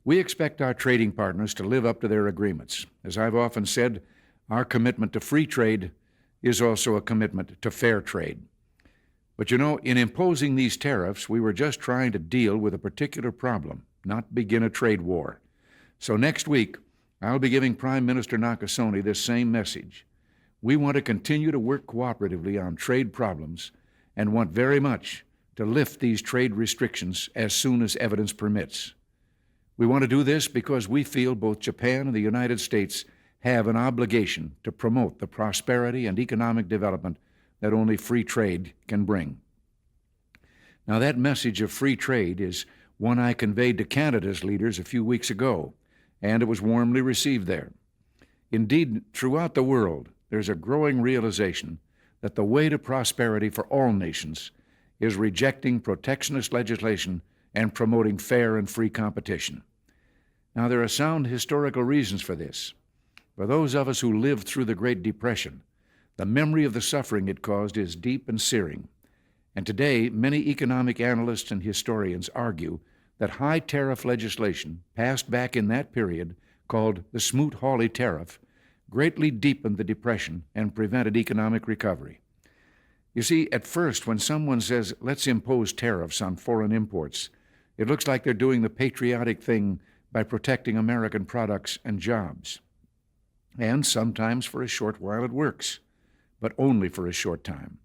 We expect our trading partners to live up to their agreements. As I've often said, our commitment to free trade is also a commitment to fair trade. But you know, in imposing these tariffs, we were just trying to deal with a particular problem, not begin a trade war. So next week, I'll be giving Prime Minister Nakasone this same message. We want to continue to work cooperatively on trade problems and want very much to lift these trade restrictions as soon as evidence permits. We want to do this because we feel both Japan and the United States have an obligation to promote the prosperity and economic development that only free trade can bring. Now, that message of free trade is one I conveyed to Canada's leaders a few weeks ago, and it was warmly received there. Indeed, throughout the world, there's a growing realization that the way to prosperity for all nations is rejecting protectionist legislation and promoting fair and free competition. Now, there are sound historical reasons for this. For those of us who lived through the Great Depression, the memory of the suffering it caused is deep and searing. And today, many economic analysts and historians argue that high tariff legislation passed back in that period, called the Smoot-Hawley Tariff, greatly deepened the Depression and prevented economic recovery. You see, at first, when someone says, let's impose tariffs on foreign imports, it looks like they're doing the patriotic thing by protecting American products and jobs. And sometimes for a short while it works, but only for a short time.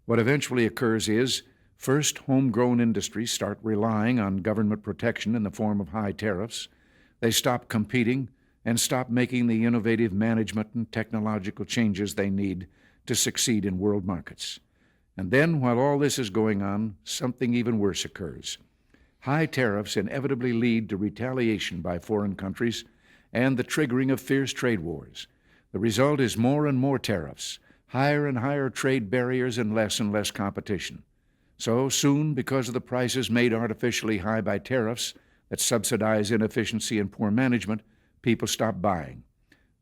What eventually occurs is, first, homegrown industries start relying on government protection in the form of high tariffs. They stop competing and stop making the innovative management and technological changes they need to succeed in world markets. And then, while all this is going on, something even worse occurs. High tariffs inevitably lead to retaliation by foreign countries and the triggering of fierce trade wars. The result is more and more tariffs, higher and higher trade barriers, and less competition. So soon, because of the prices made artificially high by tariffs that subsidize inefficiency and poor management, people stop buying.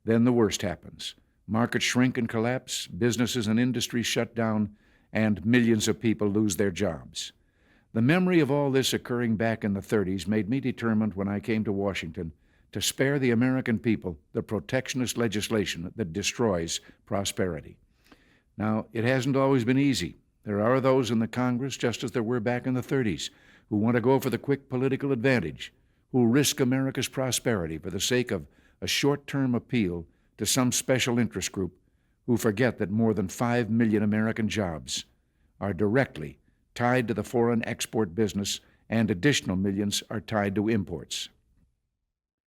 Then the worst happens. Markets shrink and collapse, businesses and industries shut down, and millions of people lose their jobs. The memory of all this occurring back in the 30s made me determined when I came to Washington to spare the American people the protectionist legislation that destroys prosperity. Now, it hasn't always been easy. There are those in the Congress, just as there were back in the 30s, who want to go for the quick political advantage, who risk America's prosperity for the sake of a short-term appeal to some special interest group, who forget that more than 5 million American jobs are directly tied to the foreign export business, and additional millions are tied to imports.